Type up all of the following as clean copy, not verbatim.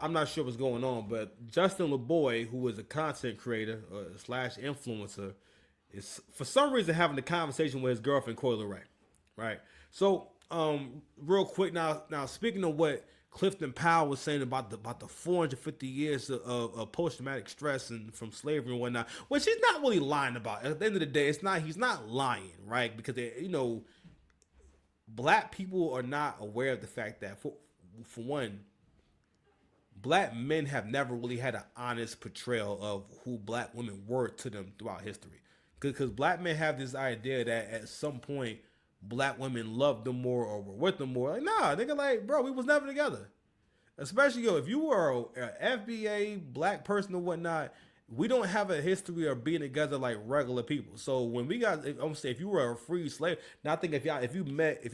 I'm not sure what's going on, but Justin Laboy, who is a content creator slash influencer, is for some reason having a conversation with his girlfriend Coy Leray, right? So, real quick now speaking of what Clifton Powell was saying about the 450 years of post traumatic stress and from slavery and whatnot, which he's not really lying about. At the end of the day, it's not he's not lying, right? Because black people are not aware of the fact that for one, black men have never really had an honest portrayal of who black women were to them throughout history. Because black men have this idea that at some point black women loved them more or were with them more. Like, nah, nigga, like, bro, we was never together. Especially, if you were an FBA black person or whatnot, we don't have a history of being together like regular people. So when we got, I'm saying, if you were a free slave, now I think if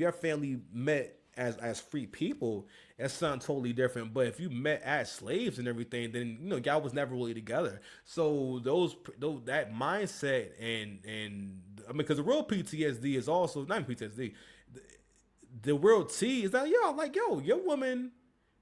your family met as free people, that's something totally different. But if you met as slaves and everything, then y'all was never really together. So those that mindset and I mean, because the real PTSD is also not PTSD. The real T is that your woman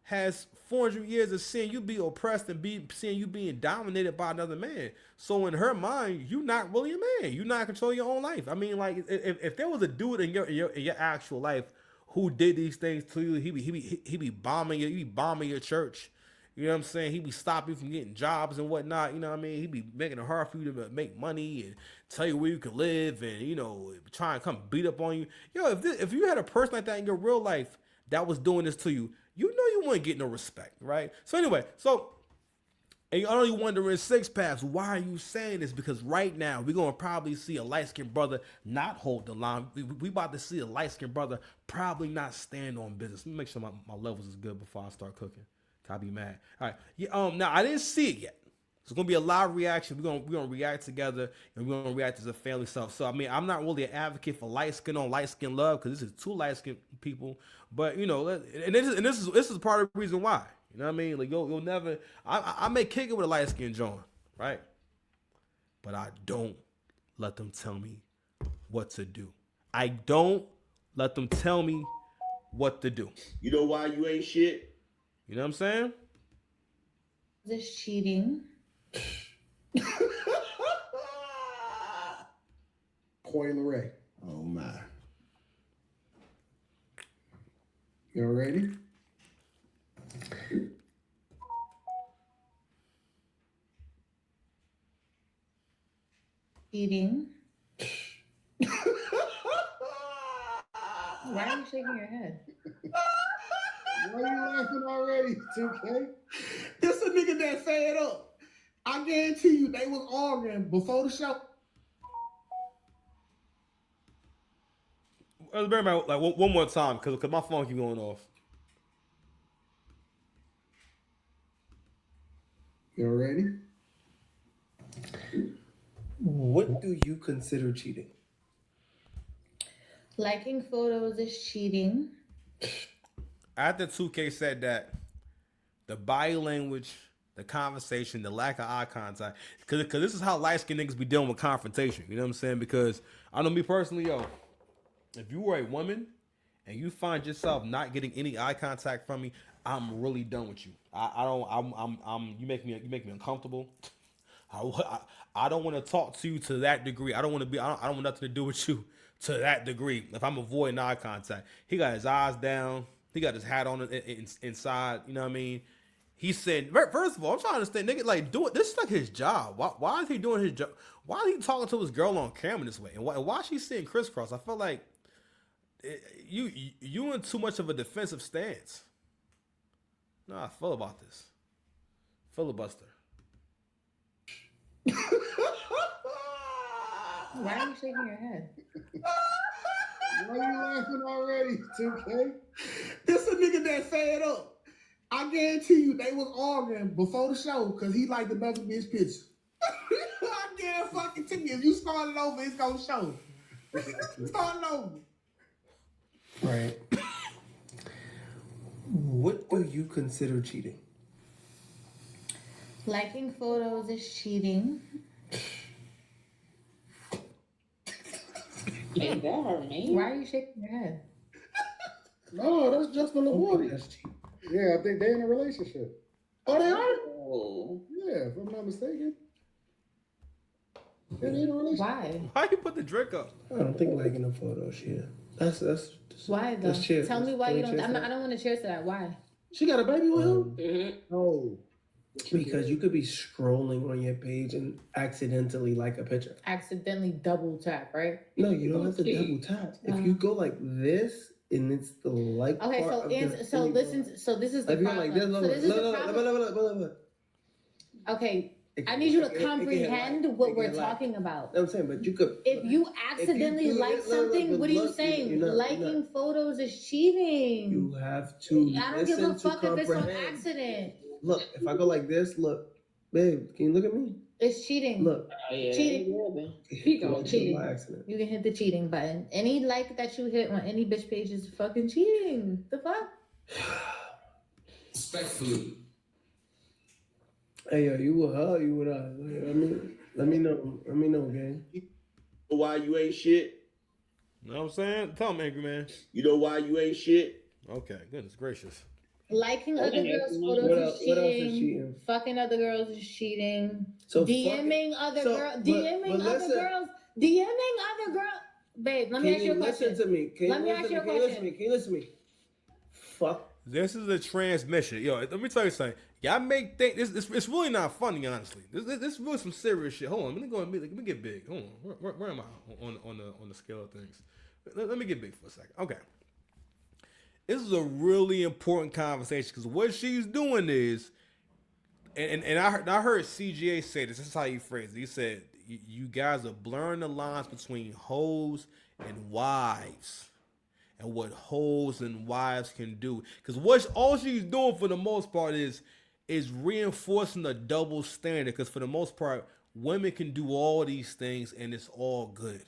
has 400 years of seeing you be oppressed and seeing you being dominated by another man. So in her mind, you're not really a man. You're not controlling your own life. I mean, like if there was a dude in your actual life who did these things to you, he be bombing you, he be bombing your church. You know what I'm saying? He be stopping you from getting jobs and whatnot. You know what I mean? He be making it hard for you to make money and tell you where you can live and try and come beat up on you. If you had a person like that in your real life that was doing this to you, you wouldn't get no respect, right? So anyway, and I know you wondering, Six Paths, why are you saying this? Because right now we're gonna probably see a light skinned brother not hold the line. We about to see a light skinned brother probably not stand on business. Let me make sure my levels is good before I start cooking. I'll be mad. All right. Yeah, now I didn't see it yet. So it's gonna be a live reaction. We're gonna react together and we're gonna react as a family stuff. So I mean, I'm not really an advocate for light skin on light skin love because this is two light skin people. But this is part of the reason why. You know what I mean? Like you'll never. I may kick it with a light skin John, right? But I don't let them tell me what to do. I don't let them tell me what to do. You know why you ain't shit? You know what I'm saying? This cheating. Coy Leray. Oh my. You ready? Cheating. Why are you shaking your head? Why are you laughing already, 2K? This a nigga that fed up. I guarantee you they was arguing before the show. Bear in mind, like one more time, because my phone keep going off. You ready? What do you consider cheating? Liking photos is cheating. After 2K said that, the body language, the conversation, the lack of eye contact, because this is how light skinned niggas be dealing with confrontation. You know what I'm saying? Because I know me personally, if you were a woman and you find yourself not getting any eye contact from me, I'm really done with you. I don't. You make me uncomfortable. I don't want to talk to you to that degree. I don't want to be. I don't want nothing to do with you to that degree. If I'm avoiding eye contact, he got his eyes down. He got his hat on inside. You know what I mean? He said, first of all, I'm trying to understand, nigga, like, this is like his job. Why is he doing his job? Why is he talking to his girl on camera this way? And why is she sitting crisscross? I feel like you in too much of a defensive stance. No, I feel about this. Filibuster. Why are you shaking your head? Why are you laughing already, 2K? This a nigga that fed up. I guarantee you they was arguing before the show because he liked another bitch picture. I guarantee you, if you start it over, it's gonna show. Start it over. Right. What do you consider cheating? Liking photos is cheating. Ain't that hurt me? Why are you shaking your head? No, that's Justin Oh, Laboy. that's cheating. Yeah, I think they're in a relationship. Oh, they are? Oh. Yeah, if I'm not mistaken. They're in a relationship. Why? Why you put the drink up? I don't think liking the photos. Yeah, that's Why though? Let's cheers. Tell me why you Can we don't. cheers I'm not, to I don't want to cheers to that. Why? She got a baby with him? Mm-hmm. No. Because you could be scrolling on your page and accidentally like a picture. Accidentally double tap, right? No, you don't have to double tap. If you go like this and it's the like Okay, part so of the so thing, listen. So this is the if you're problem. like this, So this is the problem. look. Okay, I need you to comprehend what we're like. talking about. I'm saying, but you could. If you accidentally do like it, something, what are you look, saying? you're not- Liking photos is cheating. You have to. I don't give a listen to fuck if it's on comprehend. accident. Look, if I go like this, look, babe, can you look at me? It's cheating. Look, Oh, yeah. Cheating. Keep going, cheating. by accident. You can hit the cheating button. Any like that you hit on any bitch page is fucking cheating. The fuck? Respectfully. Hey, yo, you with her? Or you with us? Let me know. Let me know, gang. Why you ain't shit? You know what I'm saying? Tell him, angry man. You know why you ain't shit? Okay, goodness gracious. Liking other girls' What photos else- is what else is cheating. cheating? Fucking other girls is cheating. So DMing other girls. DMing but other listen. girls. DMing other girls. Babe, let me ask you a question. Listen to me? Can Let me ask you a question. Can you listen to me? Fuck. This is a transmission. Yo, let me tell you something. Y'all make think this it's really not funny, honestly. This is really some serious shit. Hold on, let me go and let me get big. Hold on. Where am I on the scale of things? Let me get big for a second. Okay. This is a really important conversation because what she's doing is, and I heard CGA say this. This is how he phrased it. He said, "You guys are blurring the lines between hoes and wives, and what hoes and wives can do." Because what all she's doing for the most part is reinforcing the double standard. Because for the most part, women can do all these things and it's all good.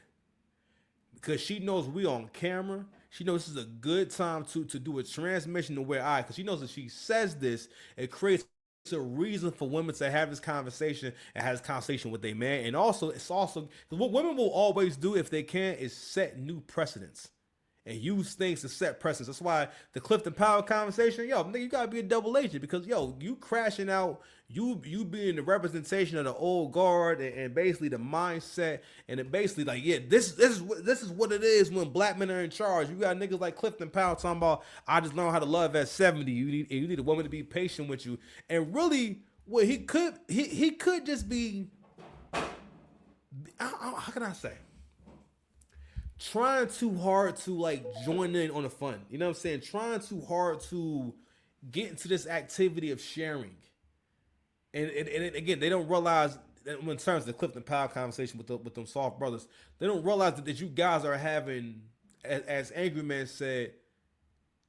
Because she knows we on camera. She knows this is a good time to do a transmission to where because she knows if she says this, it creates a reason for women to have this conversation and have this conversation with their man. And also, it's also what women will always do if they can is set new precedents and use things to set precedents. That's why the Clifton Powell conversation, yo, nigga, you gotta be a double agent because yo, you crashing out, you being the representation of the old guard and basically the mindset and it basically like, yeah, this is what it is when black men are in charge. You got niggas like Clifton Powell talking about, I just learned how to love at 70. You need a woman to be patient with you. And really, what he could just be, how can I say? Trying too hard to like join in on the fun. You know what I'm saying? Trying too hard to get into this activity of sharing. And again, they don't realize that in terms of the Clifton Powell conversation with them soft brothers, they don't realize that you guys are having, as Angry Man said,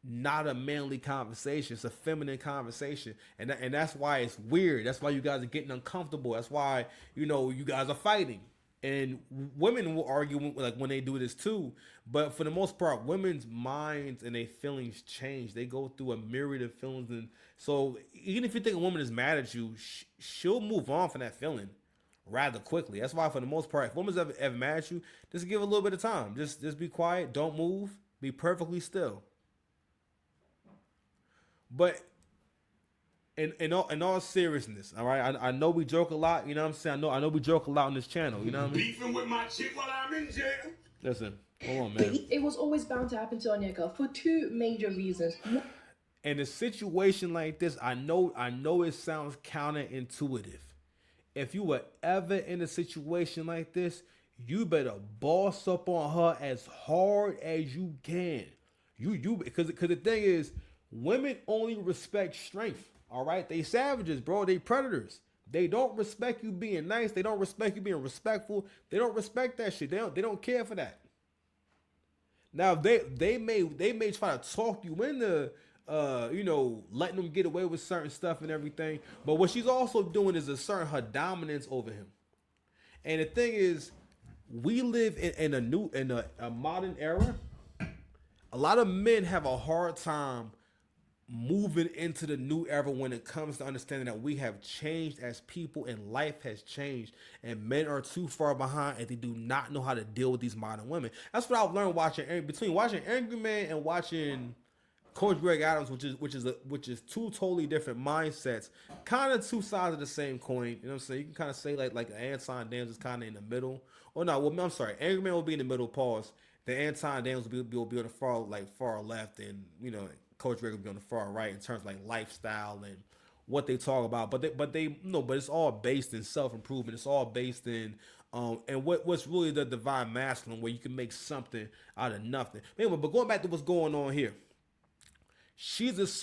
not a manly conversation. It's a feminine conversation. And that's why it's weird. That's why you guys are getting uncomfortable. That's why, you guys are fighting. And women will argue like when they do this too, but for the most part, women's minds and their feelings change. They go through a myriad of feelings, and so even if you think a woman is mad at you, she'll move on from that feeling rather quickly. That's why for the most part, if woman's ever mad at you, just give a little bit of time. Just be quiet, don't move, be perfectly still. But in all seriousness, all right. I know we joke a lot. You know what I'm saying? I know we joke a lot on this channel. You know what I mean? Beefing with my chick while I'm in jail. Listen, hold on, man. It was always bound to happen to Onyeka for two major reasons. In a situation like this, I know it sounds counterintuitive. If you were ever in a situation like this, you better boss up on her as hard as you can. You because the thing is, women only respect strength. All right, they savages, bro. They predators. They don't respect you being nice. They don't respect you being respectful. They don't respect that shit. They don't care for that. Now they may try to talk you into letting them get away with certain stuff and everything. But what she's also doing is asserting her dominance over him. And the thing is, we live in a modern era. A lot of men have a hard time moving into the new era when it comes to understanding that we have changed as people and life has changed and men are too far behind and they do not know how to deal with these modern women. That's what I've learned between watching Angry Man and watching Coach Greg Adams, which is two totally different mindsets, kind of two sides of the same coin. You know what I'm saying? You can kind of say like Anton Daniels is kind of in the middle. Oh no, well I'm sorry, Angry Man will be in the middle. Pause. The Anton Daniels will be on the far left, and Coach Greg will be on the far right in terms of like lifestyle and what they talk about. But it's all based in self improvement. It's all based in and what's really the divine masculine, where you can make something out of nothing. Anyway, but going back to what's going on here. She's a certain